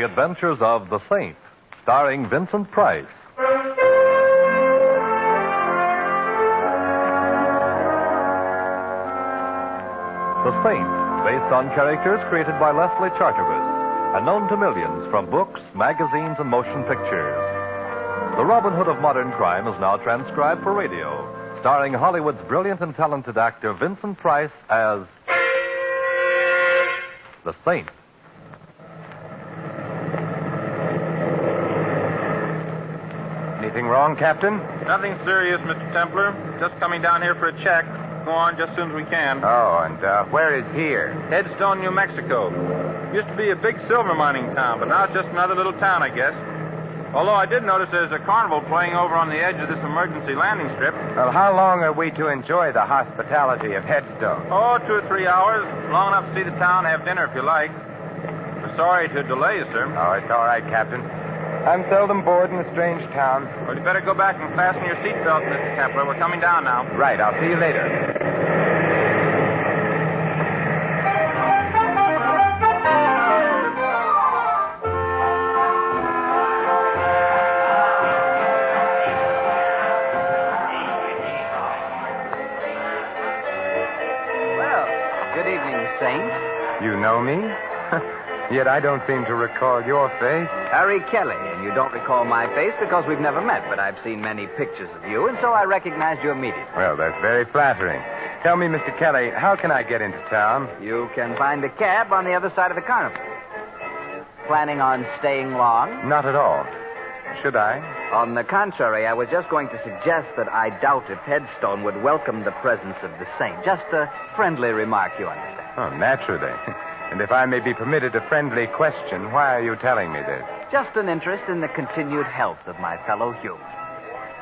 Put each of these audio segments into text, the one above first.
Adventures of the Saint, starring Vincent Price. The Saint, based on characters created by Leslie Charteris and known to millions from books, magazines, and motion pictures. The Robin Hood of modern crime is now transcribed for radio, starring Hollywood's brilliant and talented actor Vincent Price as the Saint. Anything wrong, Captain? Nothing serious, Mr. Templar. Just coming down here for a check. Go on just as soon as we can. Oh, and where is here? Headstone, New Mexico. Used to be a big silver mining town, but now it's just another little town, I guess. Although I did notice there's a carnival playing over on the edge of this emergency landing strip. Well, how long are we to enjoy the hospitality of Headstone? Oh, 2 or 3 hours. Long enough to see the town, have dinner if you like. We're sorry to delay you, sir. Oh, it's all right, Captain. I'm seldom bored in a strange town. Well, you better go back and fasten your seatbelt, Mr. Templar. We're coming down now. Right, I'll see you later. Good evening, Saint. You know me? Yet I don't seem to recall your face. Harry Kelly, and you don't recall my face because we've never met, but I've seen many pictures of you, and so I recognized you immediately. Well, that's very flattering. Tell me, Mr. Kelly, how can I get into town? You can find a cab on the other side of the carnival. Planning on staying long? Not at all. Should I? On the contrary, I was just going to suggest that I doubt if Headstone would welcome the presence of the Saint. Just a friendly remark, you understand. Oh, naturally. And if I may be permitted a friendly question, why are you telling me this? Just an interest in the continued health of my fellow human.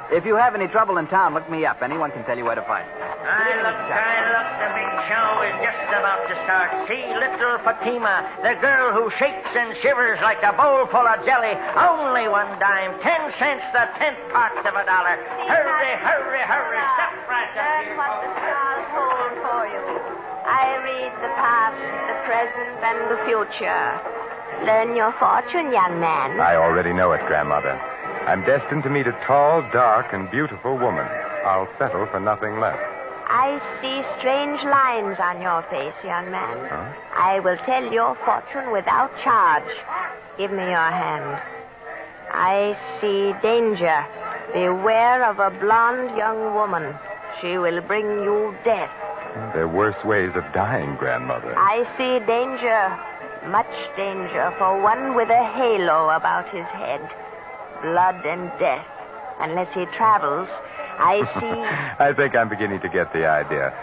If you have any trouble in town, look me up. Anyone can tell you where to find me. Look, the big show is just about to start. See little Fatima, the girl who shakes and shivers like a bowl full of jelly. Only 1 dime, 10 cents, the 10th part of $1. Hurry, hurry, hurry. Step right up Learn here. what the stars hold for you. I read the past, the present, and the future. Learn your fortune, young man. I already know it, Grandmother. I'm destined to meet a tall, dark, and beautiful woman. I'll settle for nothing less. I see strange lines on your face, young man. Huh? I will tell your fortune without charge. Give me your hand. I see danger. Beware of a blonde young woman. She will bring you death. There are worse ways of dying, Grandmother. I see danger. Much danger for one with a halo about his head. Blood and death. Unless he travels, I see... I think I'm beginning to get the idea.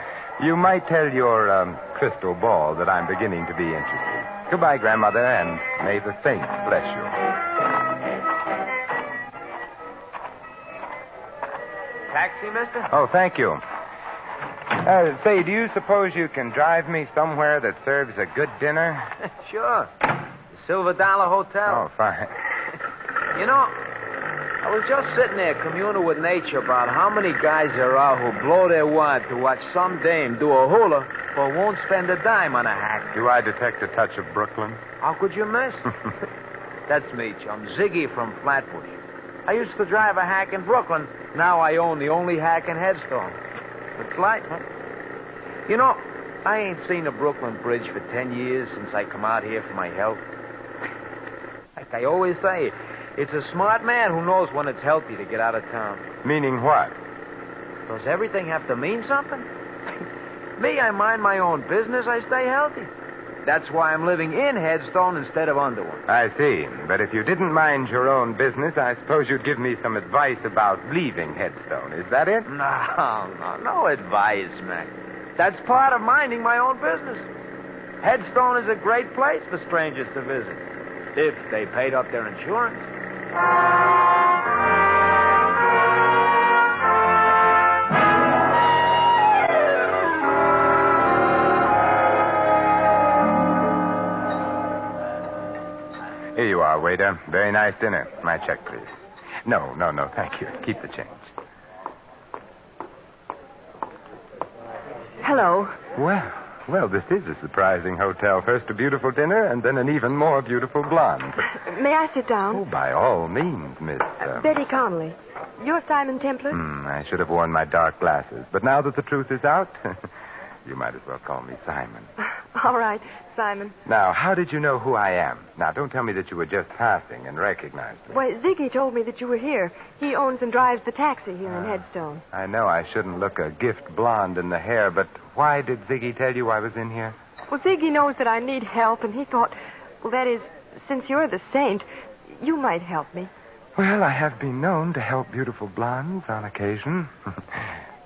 You might tell your crystal ball that I'm beginning to be interested. Goodbye, Grandmother, and may the saints bless you. Taxi, mister? Oh, thank you. Say, do you suppose you can drive me somewhere that serves a good dinner? Sure. The Silver Dollar Hotel. Oh, fine. You know, I was just sitting there communing with nature about how many guys there are who blow their wad to watch some dame do a hula but won't spend a dime on a hack. Do I detect a touch of Brooklyn? How could you miss? That's me, chum. Ziggy from Flatbush. I used to drive a hack in Brooklyn. Now I own the only hack in Headstone. It's light, huh? You know, I ain't seen the Brooklyn Bridge for 10 years since I come out here for my health. Like I always say, it's a smart man who knows when it's healthy to get out of town. Meaning what? Does everything have to mean something? Me, I mind my own business. I stay healthy. That's why I'm living in Headstone instead of under one. I see. But if you didn't mind your own business, I suppose you'd give me some advice about leaving Headstone. Is that it? No advice, man. That's part of minding my own business. Headstone is a great place for strangers to visit, if they paid up their insurance. Here you are, waiter. Very nice dinner. My check, please. No, thank you. Keep the change. Hello. Well, Well, this is a surprising hotel. First a beautiful dinner, and then an even more beautiful blonde. May I sit down? Oh, by all means, Miss... Betty Connolly. You're Simon Templar? I should have worn my dark glasses. But now that the truth is out, you might as well call me Simon. All right, Simon. Now, how did you know who I am? Now, don't tell me that you were just passing and recognized me. Well, Ziggy told me that you were here. He owns and drives the taxi here in Headstone. I know I shouldn't look a gift blonde in the hair, but why did Ziggy tell you I was in here? Well, Ziggy knows that I need help, and he thought, well, that is, since you're the saint, you might help me. Well, I have been known to help beautiful blondes on occasion.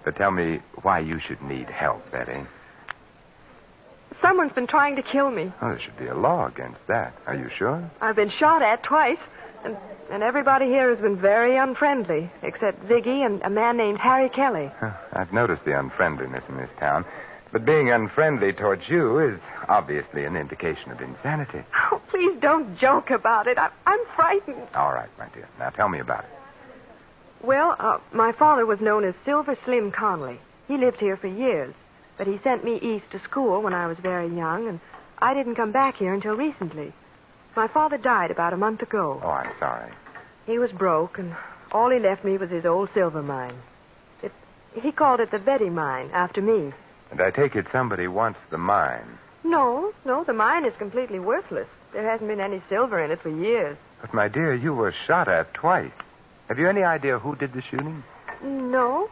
But tell me why you should need help, Betty. Someone's been trying to kill me. Oh, there should be a law against that. Are you sure? I've been shot at twice, and everybody here has been very unfriendly, except Ziggy and a man named Harry Kelly. I've noticed the unfriendliness in this town. But being unfriendly towards you is obviously an indication of insanity. Oh, please don't joke about it. I'm frightened. All right, my dear. Now tell me about it. Well, my father was known as Silver Slim Connolly. He lived here for years, but he sent me east to school when I was very young, and I didn't come back here until recently. My father died about a month ago. Oh, I'm sorry. He was broke, and all he left me was his old silver mine. He called it the Betty Mine, after me. And I take it somebody wants the mine. No, the mine is completely worthless. There hasn't been any silver in it for years. But, my dear, you were shot at twice. Have you any idea who did the shooting? No,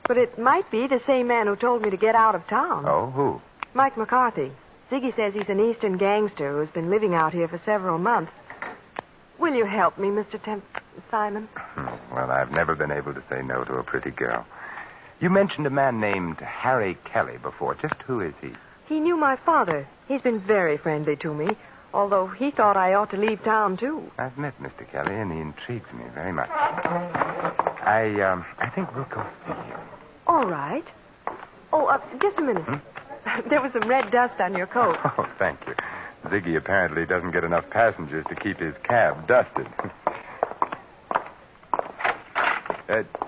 but it might be the same man who told me to get out of town. Oh, who? Mike McCarthy. Ziggy says he's an eastern gangster who's been living out here for several months. Will you help me, Mr. Simon? Well, I've never been able to say no to a pretty girl. You mentioned a man named Harry Kelly before. Just who is he? He knew my father. He's been very friendly to me, although he thought I ought to leave town, too. I've met Mr. Kelly, and he intrigues me very much. I think we'll go see him. All right. Oh, just a minute. There was some red dust on your coat. Oh, thank you. Ziggy apparently doesn't get enough passengers to keep his cab dusted.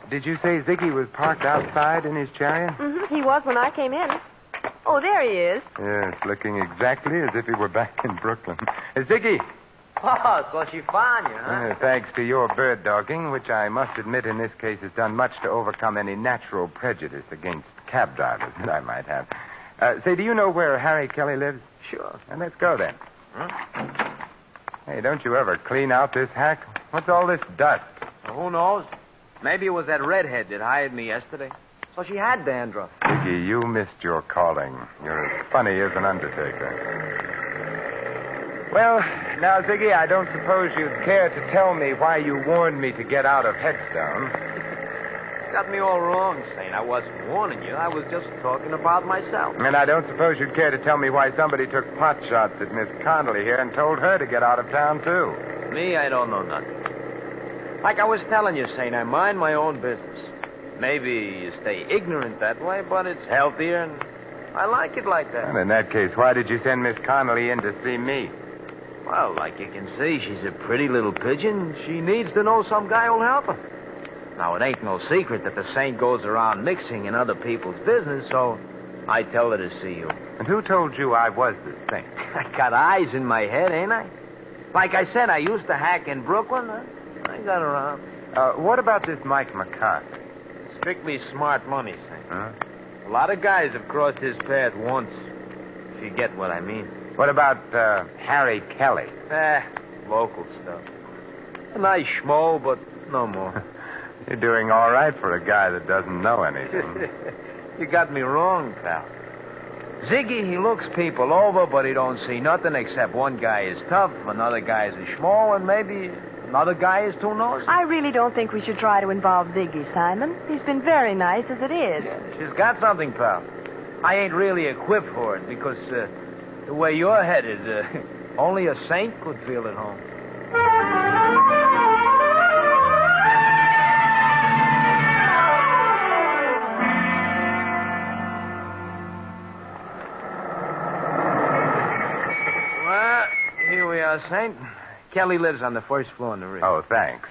Did you say Ziggy was parked outside in his chariot? He was when I came in. Oh, there he is. Yes, looking exactly as if he were back in Brooklyn. Ziggy! Oh, so she found you, huh? Thanks to your bird dogging, which I must admit in this case has done much to overcome any natural prejudice against cab drivers that I might have. Say, do you know where Harry Kelly lives? Sure. Well, let's go then. Hey, don't you ever clean out this hack? What's all this dust? Well, who knows? Maybe it was that redhead that hired me yesterday. So she had dandruff. Ziggy, you missed your calling. You're as funny as an undertaker. Well, now, Ziggy, I don't suppose you'd care to tell me why you warned me to get out of Headstone. Got me all wrong, Saint. I wasn't warning you. I was just talking about myself. And I don't suppose you'd care to tell me why somebody took pot shots at Miss Connolly here and told her to get out of town, too. Me, I don't know nothing. Like I was telling you, Saint, I mind my own business. Maybe you stay ignorant that way, but it's healthier, and I like it like that. Well, in that case, why did you send Miss Connolly in to see me? Well, like you can see, she's a pretty little pigeon. She needs to know some guy who'll help her. Now, it ain't no secret that the saint goes around mixing in other people's business, so I tell her to see you. And who told you I was the saint? I got eyes in my head, ain't I? Like I said, I used to hack in Brooklyn. I got around. What about this Mike McCarthy? Strictly smart money, Saint. Huh? A lot of guys have crossed his path once, if you get what I mean. What about Harry Kelly? Local stuff. A nice schmo, but no more. You're doing all right for a guy that doesn't know anything. You got me wrong, pal. Ziggy, he looks people over, but he don't see nothing except one guy is tough, another guy is a schmo, and maybe another guy is too nosy. I really don't think we should try to involve Ziggy, Simon. He's been very nice as it is. Yeah, she's got something, pal. I ain't really equipped for it because the way you're headed, only a saint could feel at home. Well, here we are, Saint. Kelly lives on the first floor in the rig. Oh, thanks.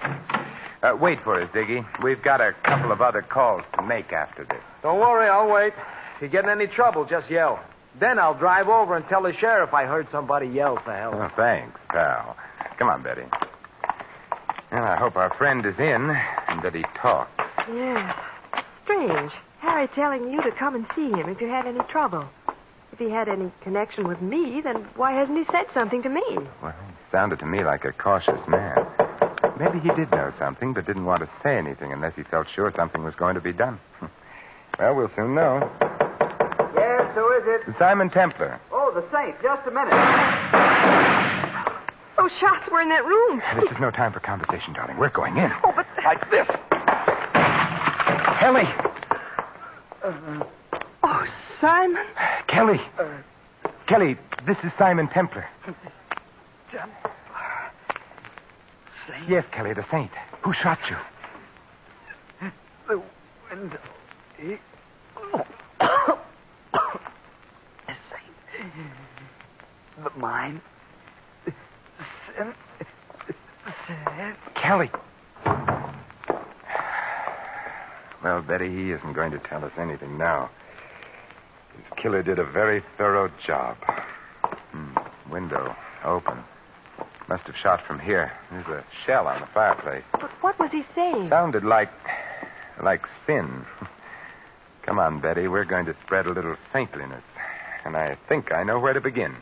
Wait for us, Ziggy. We've got a couple of other calls to make after this. Don't worry, I'll wait. If you get in any trouble, just yell. Then I'll drive over and tell the sheriff I heard somebody yell for help. Oh, thanks, pal. Come on, Betty. Well, I hope our friend is in and that he talks. Yes. Strange. Harry telling you to come and see him if you had any trouble. If he had any connection with me, then why hasn't he said something to me? Well, he sounded to me like a cautious man. Maybe he did know something, but didn't want to say anything unless he felt sure something was going to be done. Well, we'll soon know. Yes, who is it? Simon Templar. Oh, the Saint. Just a minute. Those shots were in that room. This is no time for conversation, darling. We're going in. Oh, but... Like this. Kelly. Oh, Simon. Kelly. Kelly, this is Simon Templar. Saint? Yes, Kelly, the Saint. Who shot you? The window. The Saint. The mine. Kelly. Well, Betty, he isn't going to tell us anything now. His killer did a very thorough job. Window open. Must have shot from here. There's a shell on the fireplace. But what was he saying? Sounded like sin. Come on, Betty. We're going to spread a little saintliness. And I think I know where to begin.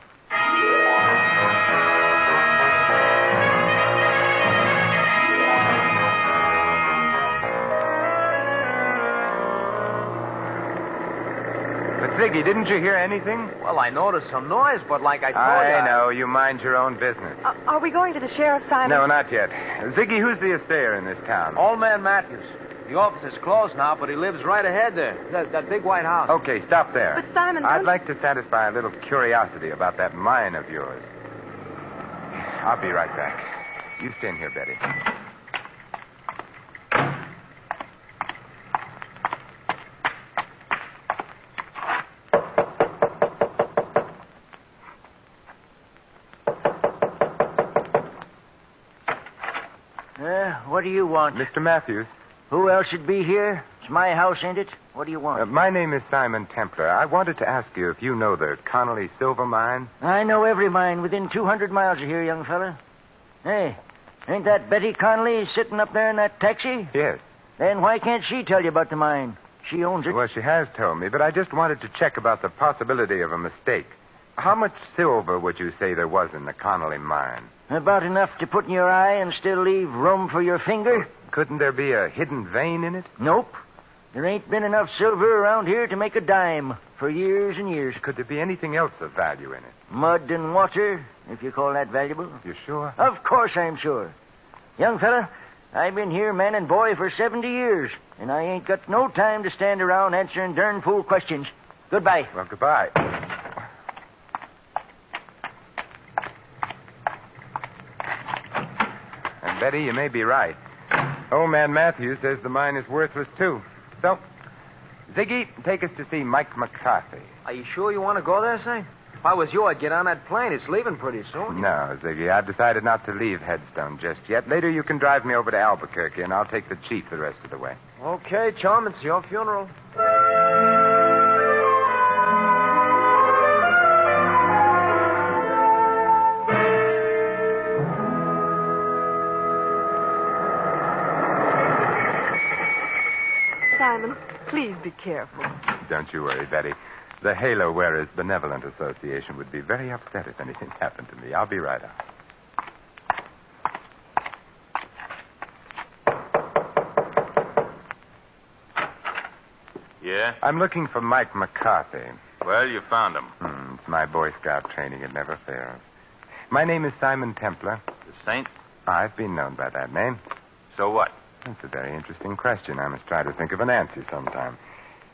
But, Ziggy, didn't you hear anything? Well, I noticed some noise, but like I told you... I know. You mind your own business. Are we going to the sheriff, Simon? No, not yet. Ziggy, who's the assayer in this town? Old man Matthews. The office is closed now, but he lives right ahead there. That big white house. Okay, stop there. But, Simon... I'd like to satisfy a little curiosity about that mine of yours. I'll be right back. You stay in here, Betty. What do you want? Mr. Matthews. Who else should be here? It's my house, ain't it? What do you want? My name is Simon Templar. I wanted to ask you if you know the Connolly silver mine. I know every mine within 200 miles of here, young fella. Hey, ain't that Betty Connolly sitting up there in that taxi? Yes. Then why can't she tell you about the mine? She owns it. Well, she has told me, but I just wanted to check about the possibility of a mistake. How much silver would you say there was in the Connolly mine? About enough to put in your eye and still leave room for your finger? Couldn't there be a hidden vein in it? Nope. There ain't been enough silver around here to make a dime for years and years. Could there be anything else of value in it? Mud and water, if you call that valuable. You sure? Of course I'm sure. Young fella, I've been here man and boy for 70 years, and I ain't got no time to stand around answering darn fool questions. Goodbye. Well, goodbye. And Betty, you may be right. Old man Matthews says the mine is worthless, too. So, Ziggy, take us to see Mike McCarthy. Are you sure you want to go there, Saint? If I was you, I'd get on that plane. It's leaving pretty soon. No, Ziggy, I've decided not to leave Headstone just yet. Later you can drive me over to Albuquerque, and I'll take the chief the rest of the way. Okay, chum, it's your funeral. Simon, please be careful. Don't you worry, Betty. The Halo Wearers Benevolent Association would be very upset if anything happened to me. I'll be right out. Yeah? I'm looking for Mike McCarthy. Well, you found him. It's my Boy Scout training. It never fails. My name is Simon Templar. The Saint? I've been known by that name. So what? That's a very interesting question. I must try to think of an answer sometime.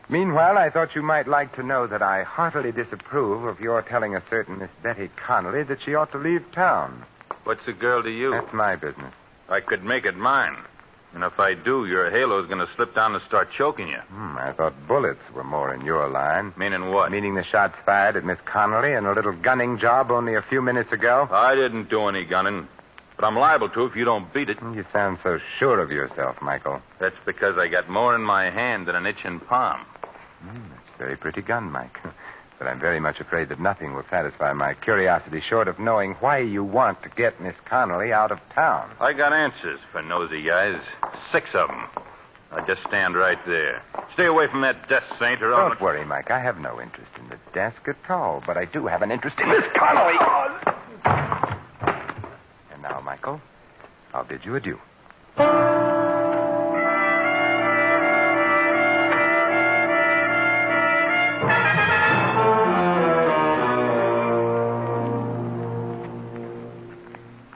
Meanwhile, I thought you might like to know that I heartily disapprove of your telling a certain Miss Betty Connolly that she ought to leave town. What's a girl to you? That's my business. I could make it mine. And if I do, your halo's going to slip down and start choking you. I thought bullets were more in your line. Meaning what? Meaning the shots fired at Miss Connolly and a little gunning job only a few minutes ago. I didn't do any gunning. But I'm liable to if you don't beat it. You sound so sure of yourself, Michael. That's because I got more in my hand than an itching palm. That's a very pretty gun, Mike. But I'm very much afraid that nothing will satisfy my curiosity short of knowing why you want to get Miss Connolly out of town. I got answers for nosy guys. 6 of them. I just stand right there. Stay away from that desk, Saint, or I'll... Don't worry, Mike. I have no interest in the desk at all, but I do have an interest in Miss Connolly. And now, Michael, I'll bid you adieu.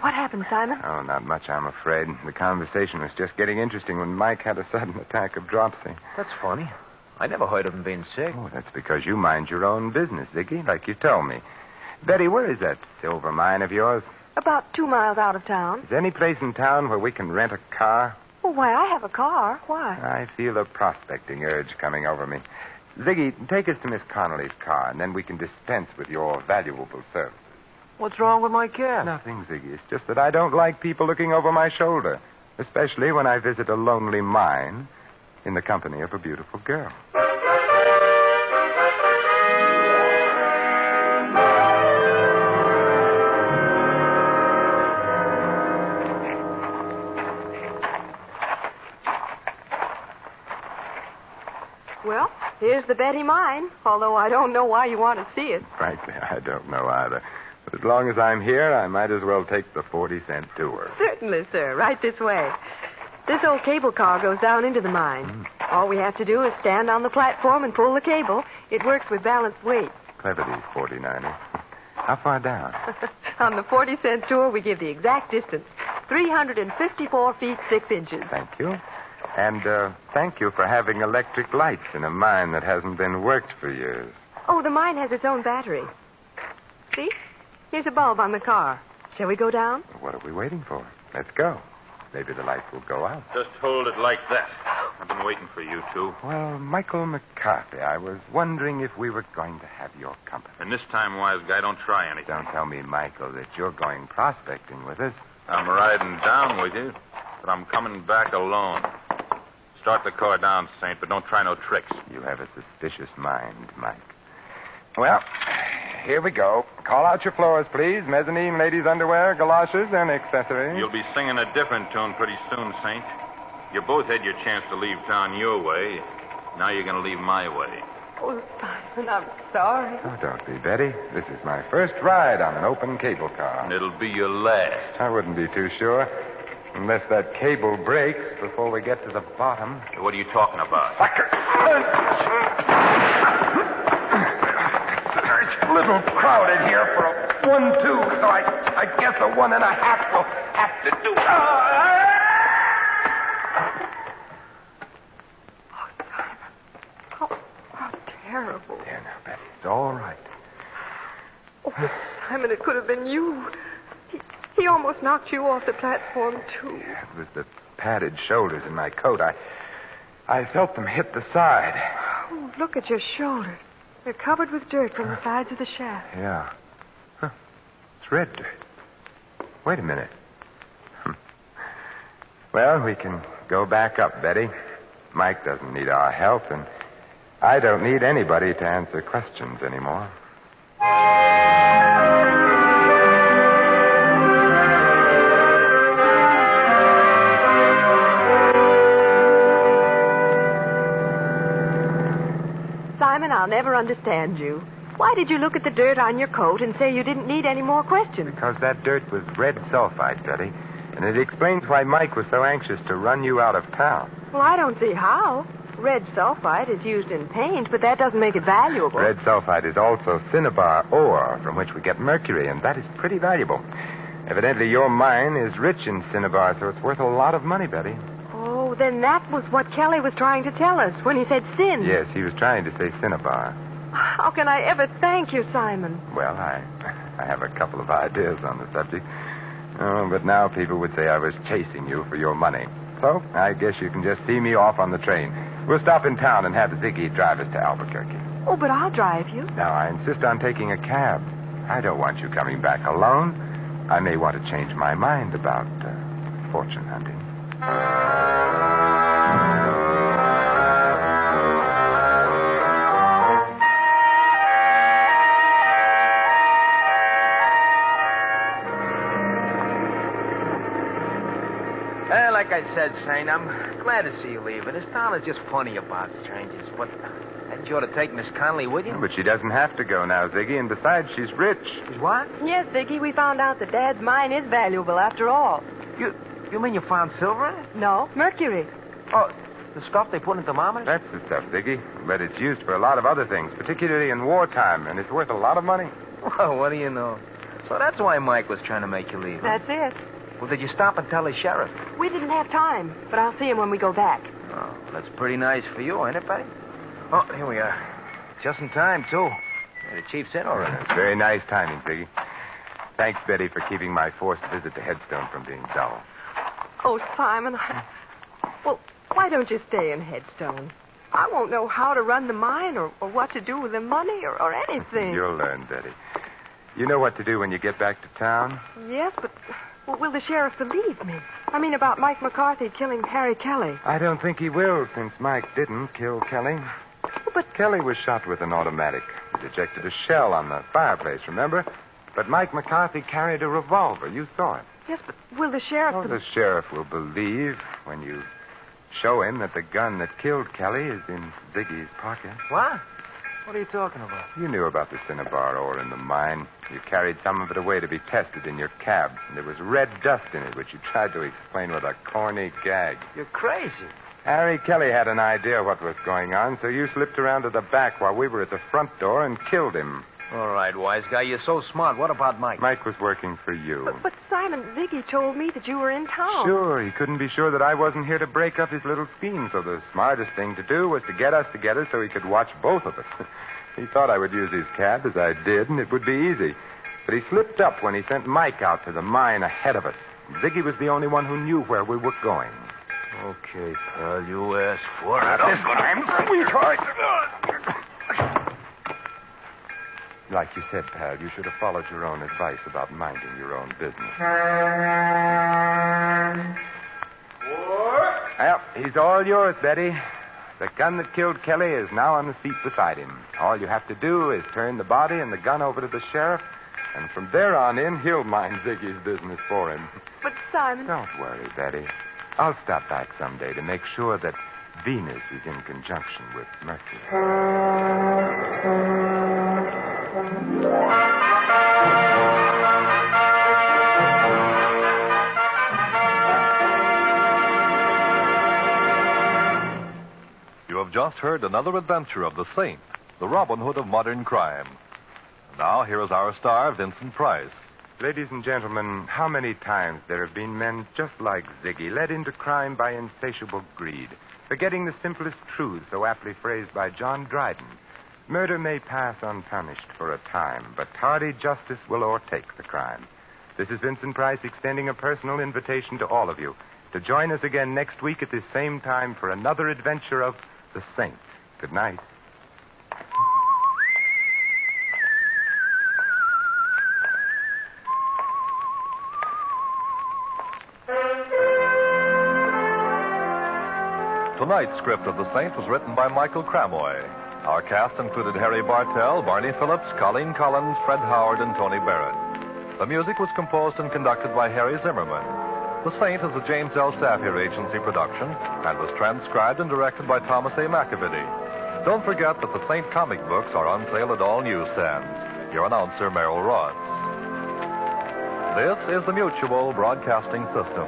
What happened, Simon? Oh, not much, I'm afraid. The conversation was just getting interesting when Mike had a sudden attack of dropsy. That's funny. I never heard of him being sick. Oh, that's because you mind your own business, Ziggy, like you told me. Betty, where is that silver mine of yours? About 2 miles out of town. Is there any place in town where we can rent a car? Oh, why, I have a car. Why? I feel a prospecting urge coming over me. Ziggy, take us to Miss Connolly's car, and then we can dispense with your valuable service. What's wrong with my car? Nothing, Ziggy. It's just that I don't like people looking over my shoulder, especially when I visit a lonely mine in the company of a beautiful girl. Well, here's the Betty mine, although I don't know why you want to see it. Frankly, I don't know either. But as long as I'm here, I might as well take the 40-cent tour. Certainly, sir. Right this way. This old cable car goes down into the mine. All we have to do is stand on the platform and pull the cable. It works with balanced weight. Clever, these 49ers. How far down? On the 40-cent tour, we give the exact distance. 354 feet, 6 inches. Thank you. And thank you for having electric lights in a mine that hasn't been worked for years. Oh, the mine has its own battery. See? Here's a bulb on the car. Shall we go down? What are we waiting for? Let's go. Maybe the lights will go out. Just hold it like that. I've been waiting for you two. Well, Michael McCarthy, I was wondering if we were going to have your company. And this time, wise guy, don't try anything. Don't tell me, Michael, that you're going prospecting with us. I'm riding down with you, but I'm coming back alone. Start the car down, Saint, but don't try no tricks. You have a suspicious mind, Mike. Well, here we go. Call out your floors, please. Mezzanine, ladies' underwear, galoshes, and accessories. You'll be singing a different tune pretty soon, Saint. You both had your chance to leave town your way. Now you're going to leave my way. Oh, Simon, I'm sorry. Oh, don't be, Betty. This is my first ride on an open cable car. And it'll be your last. I wouldn't be too sure. Unless that cable breaks before we get to the bottom. What are you talking about? Sucker! It's a little crowded here for a 1-2, so I guess a 1.5 will have to do. Oh, Simon. How terrible. There now, Betty. It's all right. Oh, Simon, it could have been you. He almost knocked you off the platform, too. It was the padded shoulders in my coat. I felt them hit the side. Oh, look at your shoulders. They're covered with dirt from the sides of the shaft. Yeah. Huh. It's red dirt. Wait a minute. Well, we can go back up, Betty. Mike doesn't need our help, and I don't need anybody to answer questions anymore. Simon, I'll never understand you. Why did you look at the dirt on your coat and say you didn't need any more questions? Because that dirt was red sulfide, Betty. And it explains why Mike was so anxious to run you out of town. Well, I don't see how. Red sulfide is used in paint, but that doesn't make it valuable. Red sulfide is also cinnabar ore, from which we get mercury, and that is pretty valuable. Evidently, your mine is rich in cinnabar, so it's worth a lot of money, Betty. Oh, then that was what Kelly was trying to tell us when he said sin. Yes, he was trying to say cinnabar. How can I ever thank you, Simon? Well, I have a couple of ideas on the subject. Oh, but now people would say I was chasing you for your money. So I guess you can just see me off on the train. We'll stop in town and have Ziggy drive us to Albuquerque. Oh, but I'll drive you. Now, I insist on taking a cab. I don't want you coming back alone. I may want to change my mind about fortune hunting. like I said, Saint, I'm glad to see you leaving. This town is just funny about strangers. But hadn't you ought to take Miss Conley with you? But she doesn't have to go now, Ziggy, and besides, she's rich. She's what? Yes, Ziggy, we found out that Dad's mine is valuable after all. You mean you found silver in it? No, mercury. Oh, the stuff they put in thermometers? That's the stuff, Ziggy. But it's used for a lot of other things, particularly in wartime, and it's worth a lot of money. Well, what do you know? So that's why Mike was trying to make you leave. Huh? That's it. Well, did you stop and tell the sheriff? We didn't have time, but I'll see him when we go back. Oh, that's pretty nice for you, ain't it, Betty? Oh, here we are. Just in time, too. Yeah, the chief's in already. Very nice timing, Ziggy. Thanks, Betty, for keeping my forced visit to Headstone from being dull. Oh, Simon, well, why don't you stay in Headstone? I won't know how to run the mine or what to do with the money or anything. You'll learn, Betty. You know what to do when you get back to town? Yes, but will the sheriff believe me? I mean, about Mike McCarthy killing Harry Kelly. I don't think he will, since Mike didn't kill Kelly. But Kelly was shot with an automatic. He ejected a shell on the fireplace, remember? But Mike McCarthy carried a revolver. You saw it. yes, but will the sheriff... Oh, the sheriff will believe when you show him that the gun that killed Kelly is in Ziggy's pocket. What? What are you talking about? You knew about the cinnabar ore in the mine. You carried some of it away to be tested in your cab. And there was red dust in it, which you tried to explain with a corny gag. You're crazy. Harry Kelly had an idea what was going on, so you slipped around to the back while we were at the front door and killed him. All right, wise guy, you're so smart. What about Mike? Mike was working for you. But Simon, Ziggy told me that you were in town. Sure, he couldn't be sure that I wasn't here to break up his little scheme, so the smartest thing to do was to get us together so he could watch both of us. He thought I would use his cab, as I did, and it would be easy. But he slipped up when he sent Mike out to the mine ahead of us. Ziggy was the only one who knew where we were going. Okay, pal, you asked for it. This time, sweetheart. Like you said, pal, you should have followed your own advice about minding your own business. Well, he's all yours, Betty. The gun that killed Kelly is now on the seat beside him. All you have to do is turn the body and the gun over to the sheriff, and from there on in, he'll mind Ziggy's business for him. But, Simon... Don't worry, Betty. I'll stop back someday to make sure that Venus is in conjunction with Mercury. You have just heard another adventure of the Saint, the Robin Hood of modern crime. Now, here is our star, Vincent Price. Ladies and gentlemen, how many times there have been men just like Ziggy, led into crime by insatiable greed, forgetting the simplest truths so aptly phrased by John Dryden. Murder may pass unpunished for a time, but tardy justice will o'ertake the crime. This is Vincent Price extending a personal invitation to all of you to join us again next week at this same time for another adventure of the Saint. Good night. Tonight's script of The Saint was written by Michael Cramoy. Our cast included Harry Bartell, Barney Phillips, Colleen Collins, Fred Howard, and Tony Barrett. The music was composed and conducted by Harry Zimmerman. The Saint is a James L. Saphir Agency production and was transcribed and directed by Thomas A. McAvity. Don't forget that the Saint comic books are on sale at all newsstands. Your announcer, Merrill Ross. This is the Mutual Broadcasting System.